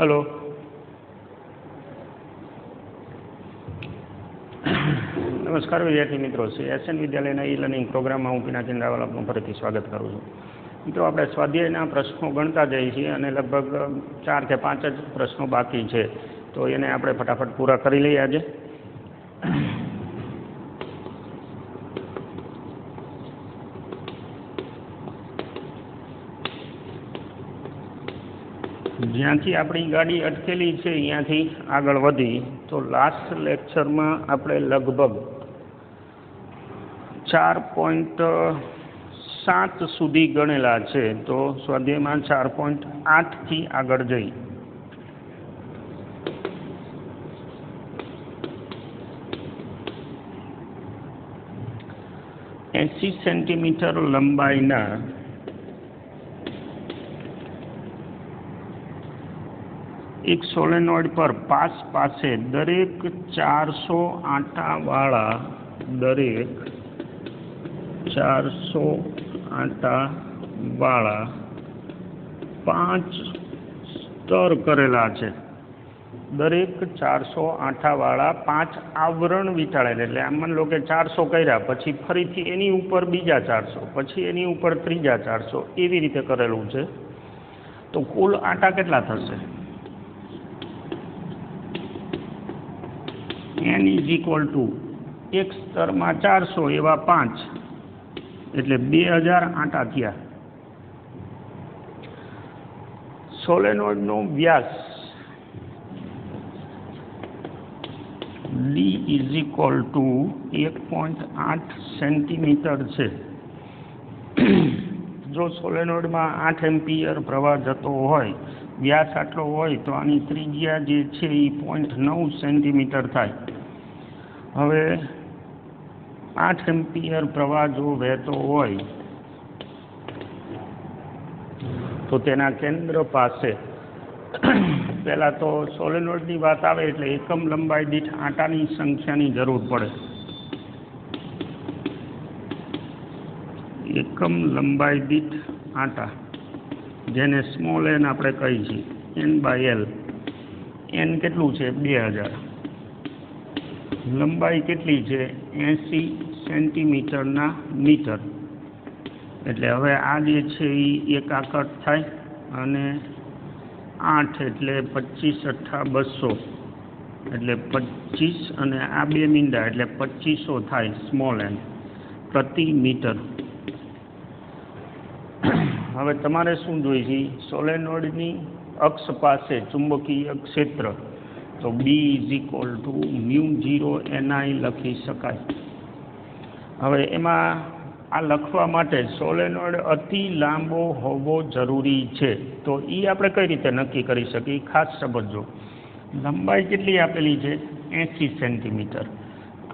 Hello. નમસ્કાર વિદ્યાર્થી મિત્રો, એસએન વિદ્યાલયના ઈ લર્નિંગ પ્રોગ્રામમાં હું પિનાકિન રાવલ આપનું ફરીથી સ્વાગત કરું છું. મિત્રો, આપણે સ્વાધ્યાયના પ્રશ્નો ગણતા જઈએ છીએ અને લગભગ 4 કે 5 જ પ્રશ્નો બાકી છે, તો એને આપણે ફટાફટ પૂરા કરી લઈએ આજે. જ્યાંથી આપણી ગાડી અટકેલી છે ત્યાંથી આગળ વધી તો લાસ્ટ લેક્ચરમાં આપણે લગભગ 4.7 સુધી ગણેલા છે, તો સ્વાધ્યાયમાં 4.8થી આગળ જઈ. એંસી સેન્ટીમીટર લંબાઈના એક સોલેનોઇડ પર પાસ પાસે દરેક 400 આંટાવાળા 5 સ્તર કરેલા છે. દરેક 400 આંટાવાળા 5 આવરણ વીંટાળેલા, એટલે આમ માની લો કે 400 કર્યા, પછી ફરીથી એની ઉપર બીજા 400, પછી એની ઉપર ત્રીજા 400, એવી રીતે કરેલું છે. તો કુલ આંટા કેટલા થશે? n = એક સ્તરમાં 400 એવા 5, એટલે 2000 આંટા થયા. સોલેનોઇડનો વ્યાસ d = 1.8 સેન્ટીમીટર છે. જો સોલેનોઇડમાં 8 એમ્પિયર પ્રવાહ જતો હોય, વ્યાસ આટલો હોય, તો આની ત્રિજ્યા જે છે એ 0.9 સેન્ટીમીટર થાય. હવે 8 એમ્પિયર પ્રવાહ જો વહેતો હોય તો તેના કેન્દ્ર પાસે, પહેલાં તો સોલેનોઇડની વાત આવે એટલે એકમ લંબાઈ દીઠ આંટાની સંખ્યાની જરૂર પડે. એકમ લંબાઈ દીઠ આંટા, જેને સ્મોલ n આપણે કહીએ છીએ, n/l. n કેટલું છે? 2000. લંબાઈ કેટલી છે? 80 સેન્ટીમીટરના મીટર. એટલે હવે આ જે છે એ એક આકટ થાય, અને 8 એટલે 25 × 200, એટલે 25, અને આ 2 મીંડા એટલે 2500 થાય સ્મોલ n પ્રતિ મીટર. હવે તમારે શું જોઈએ છે? સોલેનોઇડની અક્ષ પાસે ચુંબકીય ક્ષેત્ર, તો B = μ0 ni લખી શકાય. હવે એમાં આ લખવા માટે સોલેનોઇડ અતિ લાંબો હોવો જરૂરી છે. તો એ આપણે કઈ રીતે નક્કી કરી શકીએ? ખાસ સમજો. લંબાઈ કેટલી આપેલી છે? 80 સેન્ટીમીટર.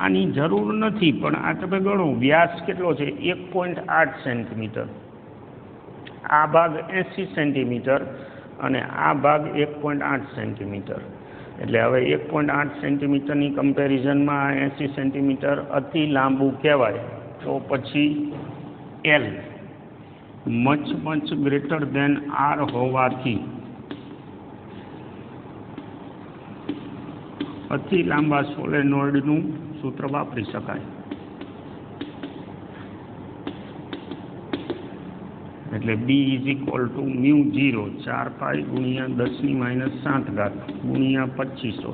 આની જરૂર નથી, પણ આ તમે ગણો, વ્યાસ કેટલો છે? 1.8 સેન્ટીમીટર. આ ભાગ 80 સેન્ટીમીટર અને આ ભાગ 1.8 સેન્ટીમીટર. એટલે હવે 1.8 સેન્ટીમીટરની કમ્પેરિઝનમાં 80 સેન્ટીમીટર અતિ લાંબુ કહેવાય. તો પછી L much greater than R હોવાથી અતિ લાંબા સોલેનોઇડનું સૂત્ર વાપરી શકાય. એટલે B = μ0 4π × 10⁻⁷ ગુણ્યા 2500,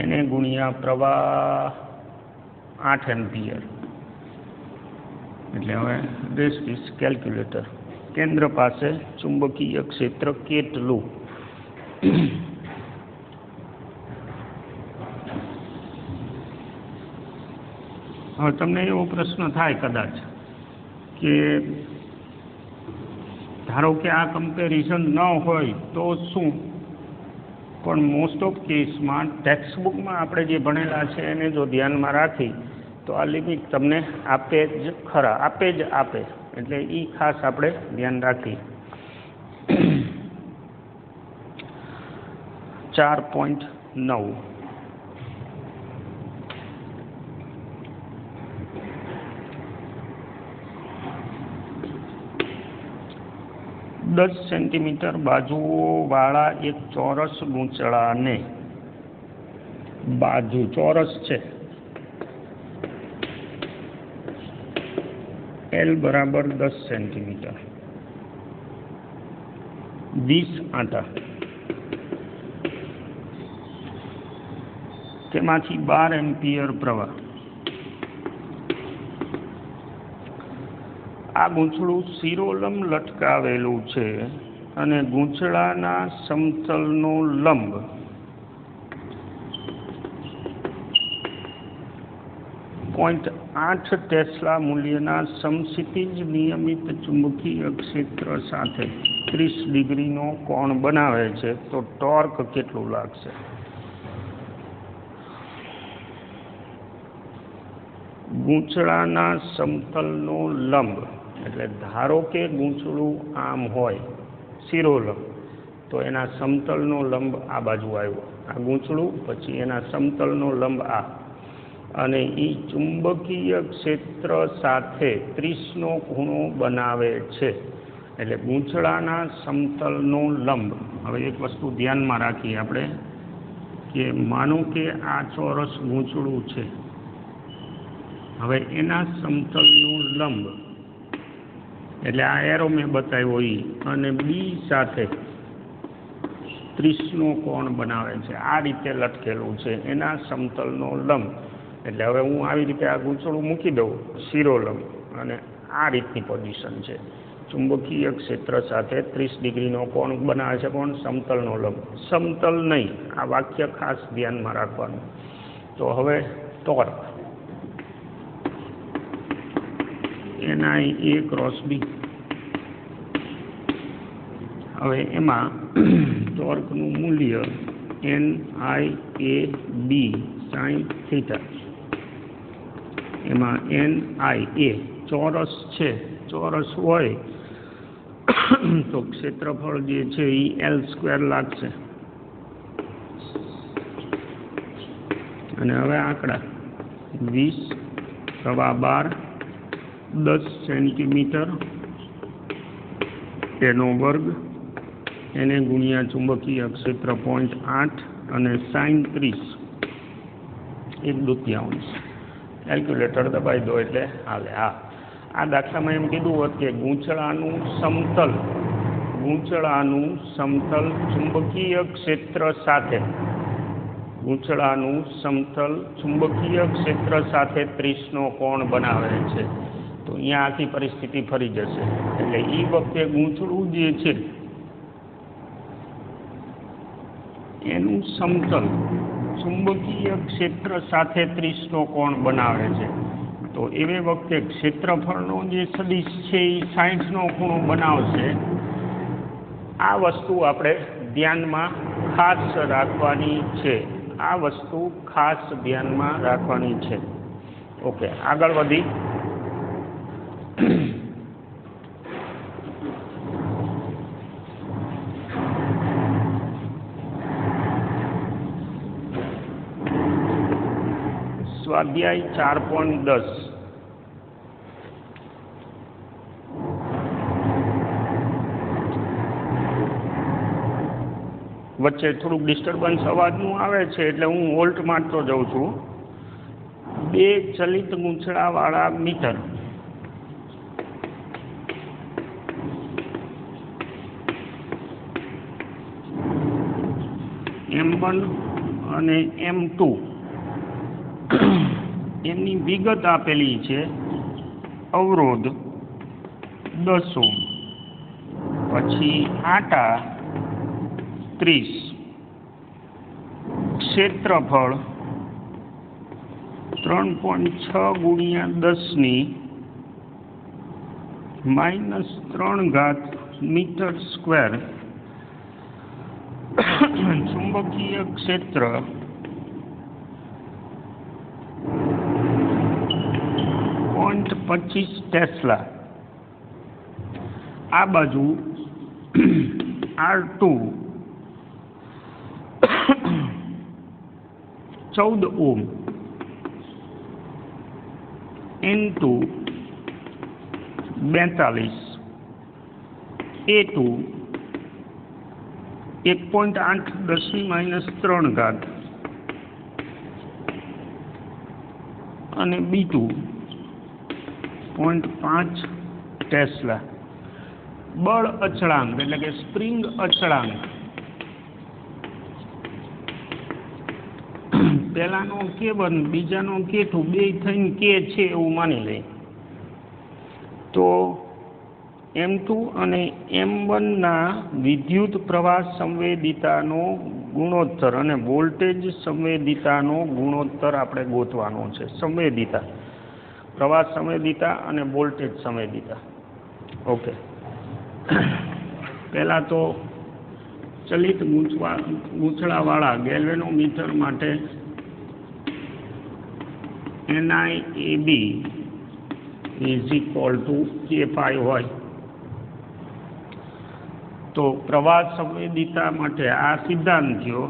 એને ગુણ્યા પ્રવાહ 8 એમ્પિયર. એટલે હવે રેસ્ટ ઇઝ કેલ્ક્યુલેટર. કેન્દ્ર પાસે ચુંબકીય ક્ષેત્ર કેટલું? હવે તમને એવો પ્રશ્ન થાય કદાચ કે ધારો કે આ કમ્પેરિઝન ન હોય તો શું? પણ મોસ્ટ ઓફ કેસમાં ટેક્સ્ટબુકમાં આપણે જે ભણેલા છે એને જો ધ્યાનમાં રાખી તો આ લિમિટ તમને આપે જ ખરા, આપે. એટલે એ ખાસ આપણે ધ્યાન રાખી. 4.9. 10 સેન્ટીમીટર બાજુઓવાળા એક ચોરસ ગૂંચળાને, બાજુ ચોરસ છે, L બરાબર 10 સેન્ટીમીટર, 20 આંટા, તેમાંથી 12 એમ્પિયર પ્રવાહ. આ ગૂંચળું શિરોલંબ લટકાવેલું છે અને ગૂંચળાના સમતલનો લંબ .8 ટેસ્લા મૂલ્યના સમક્ષિતિજ નિયમિત ચુંબકીય ક્ષેત્ર સાથે 30 ડિગ્રીનો કોણ બનાવે છે, તો ટોર્ક કેટલું લાગશે? ગૂંચળાના સમતલનો લંબ એટલે ધારો કે ગૂંચળું આમ હોય શિરોલંબ, તો એના સમતલનો લંબ આ બાજુ આવ્યો, આ ગૂંચળું, પછી એના સમતલનો લંબ આ, અને એ ચુંબકીય ક્ષેત્ર સાથે 30 નો ખૂણો બનાવે છે. એટલે ગૂંચળાના સમતલનો લંબ. હવે એક વસ્તુ ધ્યાનમાં રાખીએ આપણે કે માનો કે આ ચોરસ ગૂંચળું છે, હવે એના સમતલનું લંબ એટલે આ એરો મેં બતાવ્યો એ, અને બી સાથે 30 નો કોણ બનાવે છે, આ રીતે લટકેલું છે એના સમતલનો લંબ. એટલે હવે હું આવી રીતે આ ગૂંચળું મૂકી દઉં શિરોલંબ, અને આ રીતની પોઝિશન છે, ચુંબકીય ક્ષેત્ર સાથે 30 ડિગ્રીનો કોણ બનાવે છે, કોણ? સમતલનો લંબ. સમતલ નહીં, આ વાક્ય ખાસ ધ્યાનમાં રાખવાનું. તો હવે ટોર્ક NIA ક્રોસ બી. હવે એમાં ટોર્કનું મૂલ્ય NIAB sin થીટા. એમાં NIA ચોરસ છે, ચોરસ હોય તો ક્ષેત્રફળ જે છે એ L² લાગશે. અને હવે આંકડા 20, સવા 12, 10 સેન્ટીમીટર એનો વર્ગ, એને ગુણ્યા ચુંબકીય ક્ષેત્ર 0.8 અને sin 30 1/2. કેલ્ક્યુલેટર દબાઈ દો એટલે હાલે. હા, આ દાખલામાં એમ કીધું હોત કે ગૂંચળાનું સમતલ ચુંબકીય ક્ષેત્ર સાથે, ગૂંચળાનું સમતલ ચુંબકીય ક્ષેત્ર સાથે 30 નો કોણ બનાવે છે, તો અહીંયા આખી પરિસ્થિતિ ફરી જશે. એટલે એ વખતે ગૂંચળું જે છે એનું સમતલ ચુંબકીય ક્ષેત્ર સાથે 30 નો કોણ બનાવે છે, તો એવી વખતે ક્ષેત્રફળનો જે સદિશ છે એ 60 નો ખૂણો બનાવશે. આ વસ્તુ આપણે ધ્યાનમાં ખાસ રાખવાની છે, આ વસ્તુ ખાસ ધ્યાનમાં રાખવાની છે. ઓકે, આગળ વધી. સ્વાધ્યાય 4.10. વચ્ચે થોડુંક ડિસ્ટર્બન્સ અવાજનું આવે છે એટલે હું હોલ્ટ મારતો જાઉં છું. 2 ચલિત ગૂંચળાવાળા મીટર M1 અને M2 એમની વિગત આપેલી છે. અવરોધ 10 ઓહ્મ, પછી આંટા 30, ક્ષેત્રફળ 3.6 ગુણ્યા 10⁻³ મીટર સ્ક્વેર, ચુંબકીય ક્ષેત્ર 0.25 ટેસ્લા. આ બાજુ R2 14 ઓહ્મ, N2 42, A2 1.8 10⁻³ અને B2 0.5 ટેસ્લા. બળ અચળાંક એટલે કે સ્પ્રિંગ અચળાંક પહેલાનો K1 બીજાનો K2 બે થઈને K છે એવું માની લઈએ તો M2 અને M1 ના વિદ્યુત પ્રવાહ સંવેદિતાનો ગુણોત્તર અને વોલ્ટેજ સંવેદિતાનો ગુણોત્તર આપણે ગોતવાનો છે. સંવેદિતા, પ્રવાહ સંવેદિતા અને વોલ્ટેજ સંવેદિતા. ઓકે, પહેલાં તો ચલિત ગૂંચળાવાળા ગેલ્વેનોમીટર માટે NIAB K5 હોય તો પ્રવાહ સંવેદિતા માટે આ સિદ્ધાંત થયો.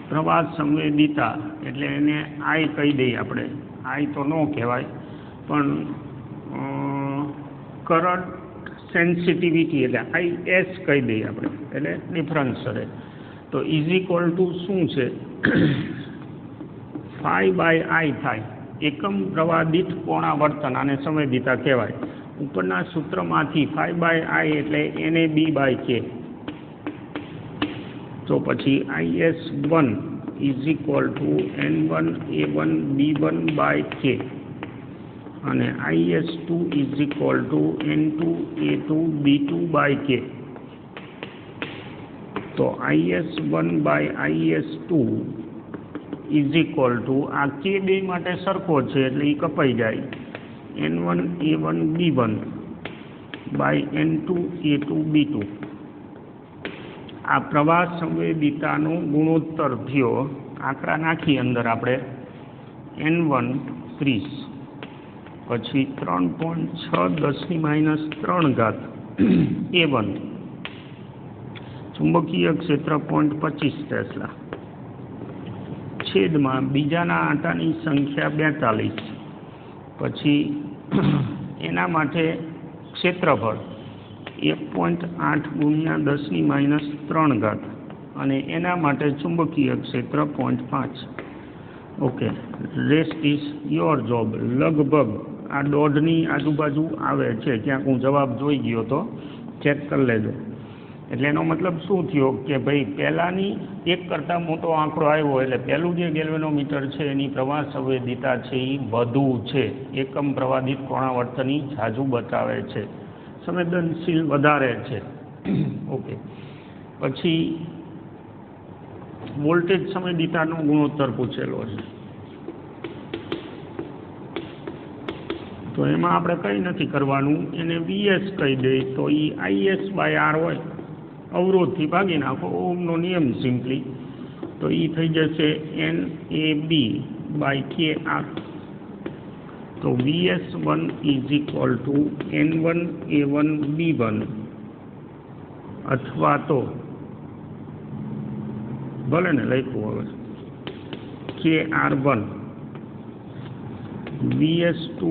પ્રવાહ સંવેદિતા એટલે એને I કહી દઈએ આપણે. I તો ન કહેવાય પણ કરંટ સેન્સિટિવિટી એટલે IS કહી દઈએ આપણે, એટલે ડિફરન્સ રહે. તો શું છે phi/I થાય. એકમ પ્રવાહ દીઠ કોણાવર્તન આને સંવેદિતા કહેવાય. ઉપરના સૂત્રમાંથી phi/I એટલે NAB/K. તો પછી IS1 N1A1B1/K અને IS2 N2A2B2/K. તો IS1/IS2 આ K2 માટે સરખો છે એટલે એ કપાઈ જાય. N1A1B1/N2A2B2. આ પ્રવાહ સંવેદિતાનો ગુણોત્તર થયો. આંકડા નાખી અંદર આપણે N1 30, પછી 3.6 10⁻³ A1, ચુંબકીય ક્ષેત્ર 0.25 ટેસ્લા, છેદમાં બીજાના આંટાની સંખ્યા 42, પછી એના માટે ક્ષેત્રફળ 1.8 × 10⁻³ અને એના માટે ચુંબકીય ક્ષેત્ર 0.5. Okay, rest is your job. લગભગ આ દોઢની આજુબાજુ આવે છે, ક્યાંક હું જવાબ જોઈ ગયો તો ચેક કરી લેજો. એટલે એનો મતલબ શું થયો કે ભાઈ પહેલાંની એક કરતાં મોટો આંકડો આવ્યો એટલે પહેલું જે ગેલ્વેનોમીટર છે એની પ્રવાહ સંવેદિતા છે એ વધુ છે, એકમ પ્રવાહ દીઠ કોણાવર્તની ઝાઝું બતાવે છે, સંવેદનશીલ વધારે છે. ઓકે, પછી વોલ્ટેજ સંવેદિતાનો ગુણોત્તર પૂછેલો છે. તો એમાં આપણે કંઈ નથી કરવાનું, એને VS કહી દઈએ તો એ IS/R હોય. અવરોધથી ભાગી નાખો, ઓહમનો નિયમ સિમ્પલી, તો એ થઈ જશે NAB/KR. તો VS1 N1A1B1 અથવા તો ભલે ને લખ્યું હવે KR1. VS2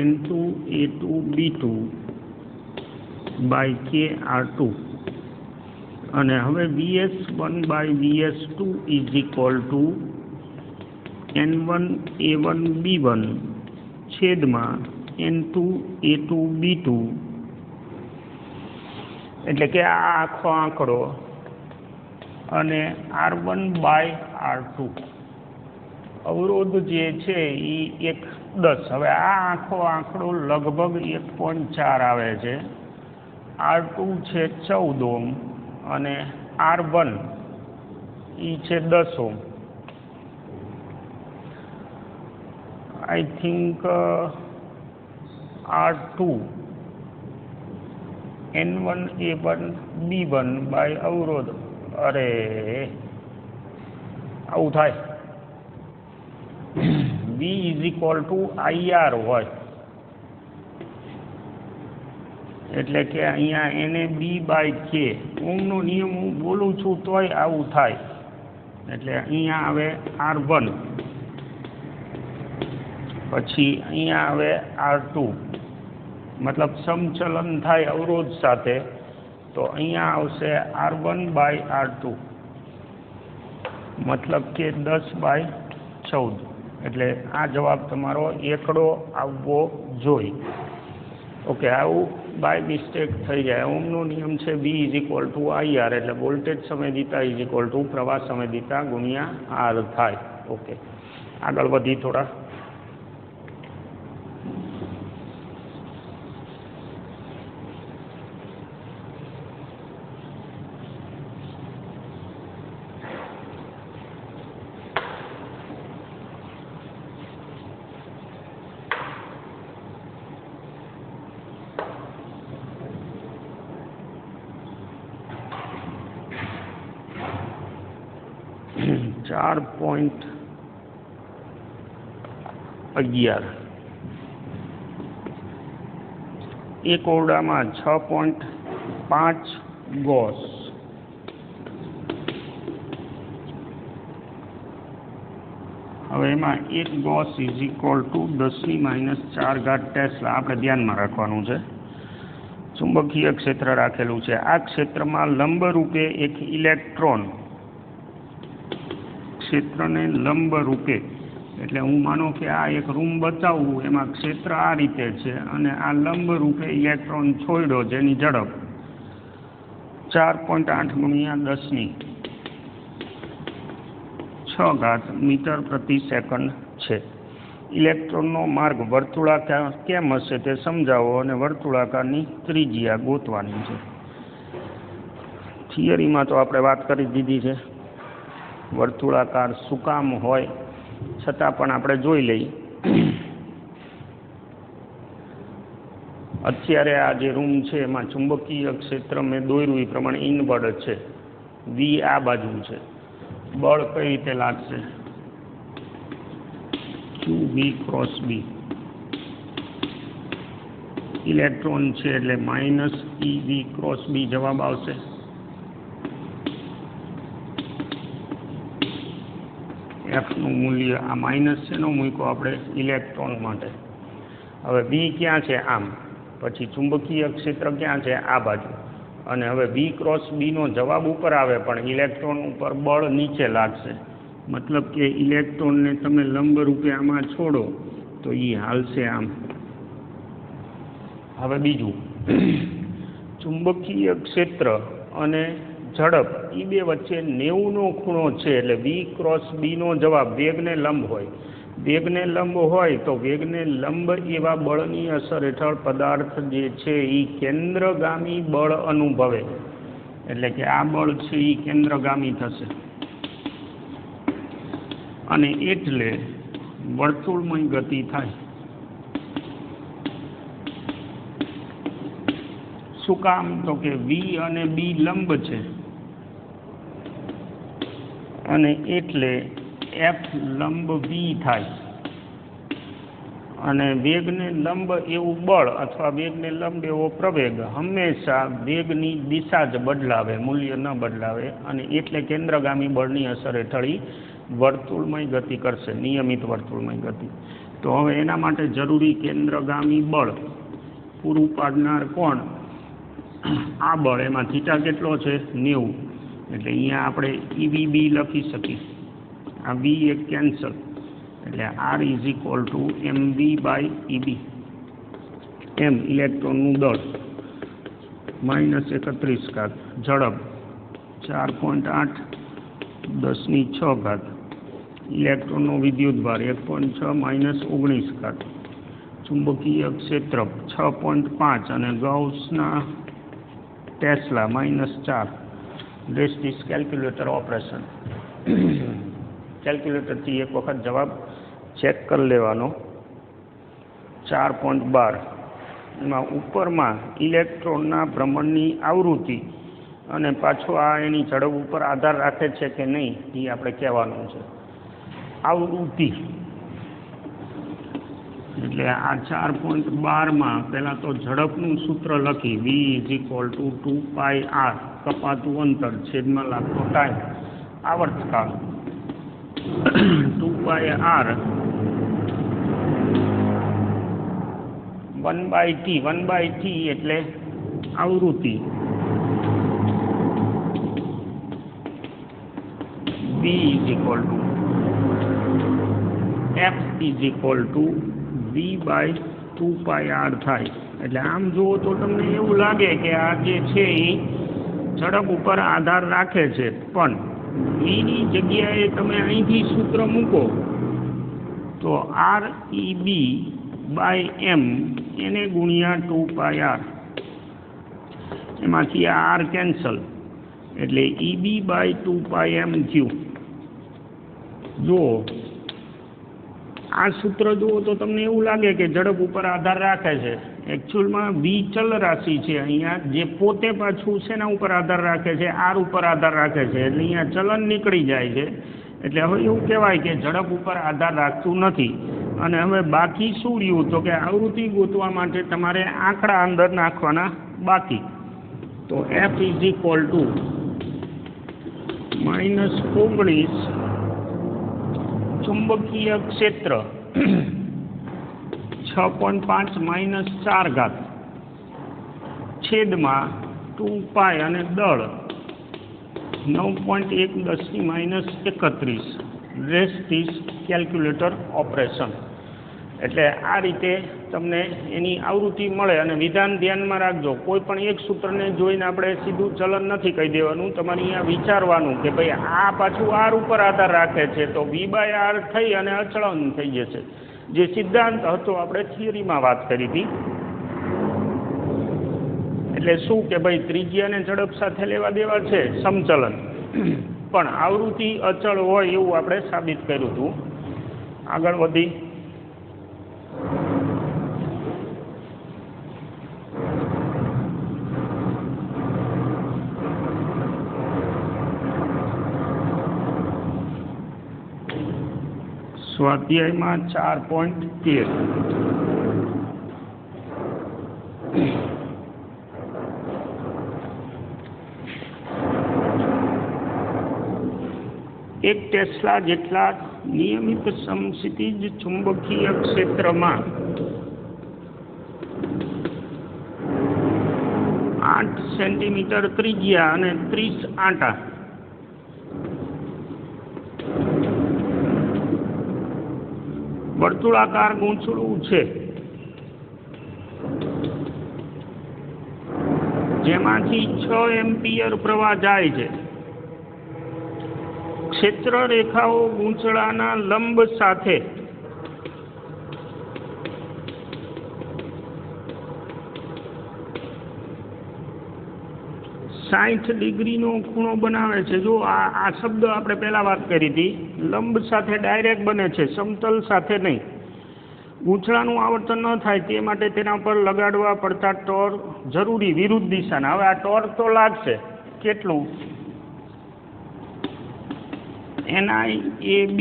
N2A2B2/KR2 અને હવે VS1/VS2 N1A1B1 છેદમાં N2A2B2 એટલે કે આ આખો આંકડો અને R1/R2 અવરોધ જે છે એ 1:10. હવે આ આખો આંકડો લગભગ 1.4 આવે છે. R2 છે 14 ઓહ્મ અને R1 એ છે 10 ohm. I think R2 N1A1B1 by અવરોધ. અરે આવું થાય. V IR હોય એટલે કે અહીંયા NAB/K. ઓહમનો નિયમ હું બોલું છું તોય આવું થાય. એટલે અહીંયા આવે R1 પછી અહીંયા આવે R2, મતલબ સમચલન થાય અવરોધ સાથે, તો અહીંયા આવશે R1/R2, મતલબ કે 10/14. એટલે આ જવાબ તમારો એકડો આવવો જોઈએ. ઓકે, આવું બાય મિસ્ટેક થઈ જાય. ઓમનો નિયમ છે B = IR, એટલે વોલ્ટેજ સમયદિતા પ્રવાહ સમયદિતા ગુણ્યા R થાય. ઓકે, આગળ વધી થોડા. .11 એક ઓરડામાં 6.5 ગોસ. હવે એમાં એક ગોસ = 10⁻⁴ ટેસ્લા આપણે ધ્યાનમાં રાખવાનું છે. ચુંબકીય ક્ષેત્ર રાખેલું છે. આ ક્ષેત્રમાં લંબરૂપે એક ઇલેક્ટ્રોન, ક્ષેત્રને લંબ રૂપે, એટલે હું માનો કે આ એક રૂમ બતાવું, એમાં ક્ષેત્ર આ રીતે છે અને આ લંબ રૂપે ઇલેક્ટ્રોન છોડ્યો, જેની ઝડપ 4.8 × 10⁶ મીટર/સેકન્ડ છે. ઇલેક્ટ્રોનનો માર્ગ વર્તુળાકાર કેમ હશે તે સમજાવો અને વર્તુળાકારની ત્રિજ્યા ગોતવાની છે. થિયરીમાં તો આપણે વાત કરી દીધી છે. વર્તુળાકાર શું કામ હોય, છતાં પણ આપણે જોઈ લઈએ. અત્યારે આ જે રૂમ છે એમાં ચુંબકીય ક્ષેત્ર મેં દોર્યું એ પ્રમાણે ઇનવર્ડ છે. V આ બાજુ છે. બળ કઈ રીતે લાગશે? QV × B. ઇલેક્ટ્રોન છે એટલે -EV × B જવાબ આવશે. Fનું મૂલ્ય આ માઇનસ છે નો મૂક્યો આપણે ઇલેક્ટ્રોન માટે. હવે B ક્યાં છે? આમ. પછી ચુંબકીય ક્ષેત્ર ક્યાં છે? આ બાજુ. અને હવે V × B નો જવાબ ઉપર આવે, પણ ઇલેક્ટ્રોન ઉપર બળ નીચે લાગશે. મતલબ કે ઇલેક્ટ્રોનને તમે લંબ રૂપે આમાં છોડો તો એ હાલશે આમ. હવે બીજું, ચુંબકીય ક્ષેત્ર અને ઝડપ એ બે વચ્ચે 90નો ખૂણો છે, એટલે V × B નો જવાબ વેગને લંબ હોય. વેગને લંબ હોય તો વેગને લંબ એવા બળની અસર હેઠળ પદાર્થ જે છે એ કેન્દ્રગામી બળ અનુભવે. એટલે કે આ બળ છે એ કેન્દ્રગામી થશે અને એટલે વર્તુળમય ગતિ થાય. શું કામ? તો કે V અને B લંબ છે અને એટલે F લંબ V થાય. અને વેગને લંબ એવું બળ અથવા વેગને લંબ એવો પ્રવેગ હંમેશા વેગની દિશા જ બદલાવે, મૂલ્ય ન બદલાવે, અને એટલે કેન્દ્રગામી બળની અસર હેઠળ વર્તુળમય ગતિ કરશે, નિયમિત વર્તુળમય ગતિ. તો હવે એના માટે જરૂરી કેન્દ્રગામી બળ પૂરું પાડનાર કોણ? આ બળ. એમાં થીટા કેટલો છે? 90. એટલે અહીંયા આપણે EVB લખી શકીએ. આ B એક કેન્સલ, એટલે R = mv/EB. m ઇલેક્ટ્રોનનું દળ, -31, ઝડપ 4.8 10⁶. ઇલેક્ટ્રોનનો વિદ્યુતભાર 1.6 -19, ચુંબકીય ક્ષેત્ર 6.5 અને ગૌસના tesla -4. This is calculator operation. કેલ્ક્યુલેટરથી એક વખત જવાબ ચેક કરી લેવાનો. 4.12. એમાં ઉપરમાં ઇલેક્ટ્રોનના ભ્રમણની આવૃત્તિ અને પાછો આ એની ઝડપ ઉપર આધાર રાખે છે કે નહીં એ આપણે કહેવાનું છે. આવૃત્તિ એટલે આ 4.12માં પહેલાં તો ઝડપનું સૂત્ર લખી, V = 2πr, કપાતું અંતર છેદમાં લાગતો ટાઈમ, આવર્તકાળ 2πr 1/t એટલે આવૃત્તિ, b f v/2πr થાય. એટલે આમ જુઓ તો તમને એવું લાગે કે આ જે છે એ ઝડપ ઉપર આધાર રાખે છે, પણ vની જગ્યાએ તમે અહીંથી સૂત્ર મૂકો તો ReB/m એને ગુણ્યા 2πr, એમાંથી આ r કેન્સલ એટલે EB/2πm થયું. જુઓ આ સૂત્ર જુઓ તો તમને એવું લાગે કે ઝડપ ઉપર આધાર રાખે છે. એકચ્યુઅલમાં v ચલ રાશિ છે, અહીંયા જે પોતે પાછું શેના ઉપર આધાર રાખે છે, r ઉપર આધાર રાખે છે, એટલે અહીંયા ચલન નીકળી જાય છે. એટલે હવે એવું કહેવાય કે ઝડપ ઉપર આધાર રાખતું નથી. અને હવે બાકી શું રહ્યું તો કે આવૃત્તિ ગોતવા માટે તમારે આંકડા અંદર નાખવાના બાકી. તો f -19 ચુંબકીય ક્ષેત્ર 6.5 - 4 છેદમાં 2π અને દળ 9.110 - 31 રેસ્ટ ઇઝ કેલ્ક્યુલેટર ઓપરેશન. એટલે આ રીતે તમને એની આવૃત્તિ મળે. અને વિધાન ધ્યાનમાં રાખજો, કોઈ પણ એક સૂત્રને જોઈને આપણે સીધું ચલન નથી કહી દેવાનું, તમારે અહીંયા વિચારવાનું કે ભાઈ આ પાછું r ઉપર આધાર રાખે છે તો v/r થઈ અને અચળન થઈ જશે, જે સિદ્ધાંત હતો આપણે થિયરીમાં વાત કરી હતી. એટલે શું કે ભાઈ ત્રિજ્યાને ઝડપ સાથે લેવા દેવા છે સમચલન, પણ આવૃત્તિ અચળ હોય એવું આપણે સાબિત કર્યું હતું. આગળ વધી સ્વાધ્યાયમાં 4.13 એક ટેસ્લા જેટલા નિયમિત સમક્ષિતિજ ચુંબકીય ક્ષેત્રમાં 8 સેન્ટીમીટર ત્રિજ્યા અને 30 આંટા વર્તુળાકાર ગૂંચળું છે, જેમાંથી 6 એમ્પિયર પ્રવાહ જાય છે. ક્ષેત્ર રેખાઓ ગૂંચળાના લંબ સાથે /60 ખૂણો બનાવે છે. જો આ શબ્દ આપણે પહેલાં વાત કરી હતી, લંબ સાથે ડાયરેક્ટ બને છે, સમતલ સાથે નહીં. ગૂંચળાનું આવર્તન ન થાય તે માટે તેના પર લગાડવા પડતા ટોર્ક જરૂરી વિરુદ્ધ દિશાના. હવે આ ટોર્ક તો લાગશે કેટલું, NIAB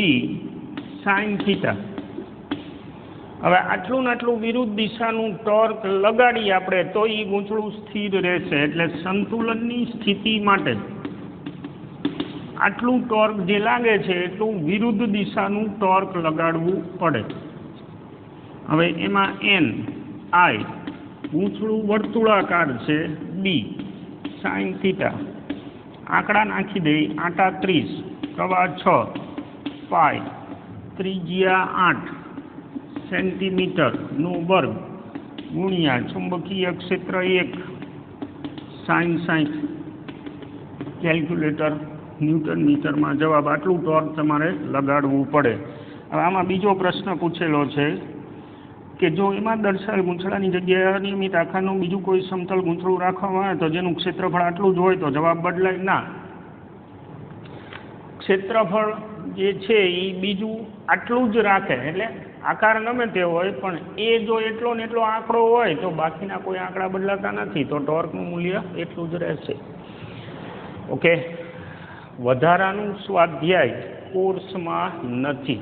sin θ. હવે આટલું ને આટલું વિરુદ્ધ દિશાનું ટોર્ક લગાડીએ આપણે તો એ ગૂંચળું સ્થિર રહેશે. એટલે સંતુલનની સ્થિતિ માટે આટલું ટોર્ક જે લાગે છે એટલું વિરુદ્ધ દિશાનું ટોર્ક લગાડવું પડે. હવે એમાં N I ગૂંચળું વર્તુળાકાર છે, B sin θ આંકડા નાખી દઈ. આંટા 30, પ્રવાહ 6, પાઈ ત્રિજ્યા 8 સેન્ટીમીટરનો વર્ગ ગુણ્યા ચુંબકીય ક્ષેત્ર 1 sin 60 કેલ્ક્યુલેટર ન્યૂટન મીટરમાં જવાબ. આટલું ટોર્ક તમારે લગાડવું પડે. હવે આમાં બીજો પ્રશ્ન પૂછેલો છે કે જો એમાં દર્શાવેલ ગૂંચળાની જગ્યાએ અનિયમિત આકારનું બીજું કોઈ સમતલ ગૂંચળું રાખવામાં આવે તો જેનું ક્ષેત્રફળ આટલું જ હોય તો જવાબ બદલાય ના. ક્ષેત્રફળ જે છે એ બીજું આટલું જ રાખે. એટલે આકાર ગમે તે હોય પણ એ જો એટલો ને એટલો આંકડો હોય તો બાકીના કોઈ આંકડા બદલાતા નથી, તો ટોર્કનું મૂલ્ય એટલું જ રહેશે. ઓકે, વધારાનું સ્વાધ્યાય કોર્સમાં નથી.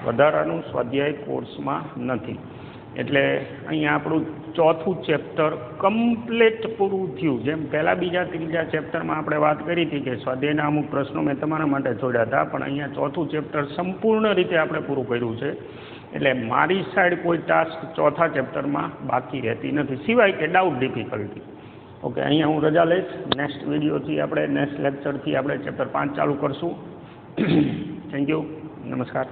વધારાનું સ્વાધ્યાય કોર્સમાં નથી. એટલે અહીંયા આપણું ચોથું ચેપ્ટર કમ્પ્લીટ પૂરું થયું. જેમ પહેલાં બીજા ત્રીજા ચેપ્ટરમાં આપણે વાત કરી હતી કે સ્વાધ્યાયના અમુક પ્રશ્નો મેં તમારા માટે છોડ્યા હતા, પણ અહીંયા ચોથું ચેપ્ટર સંપૂર્ણ રીતે આપણે પૂરું કર્યું છે. એટલે મારી સાઈડ કોઈ ટાસ્ક ચોથા ચેપ્ટરમાં બાકી રહેતી નથી, સિવાય કે ડાઉટ ડિફિકલ્ટી. ઓકે, અહીંયા હું રજા લઈશ. નેક્સ્ટ વિડીયોથી આપણે નેક્સ્ટ લેક્ચરથી આપણે ચેપ્ટર 5 ચાલુ કરશું. Thank you. નમસ્કાર.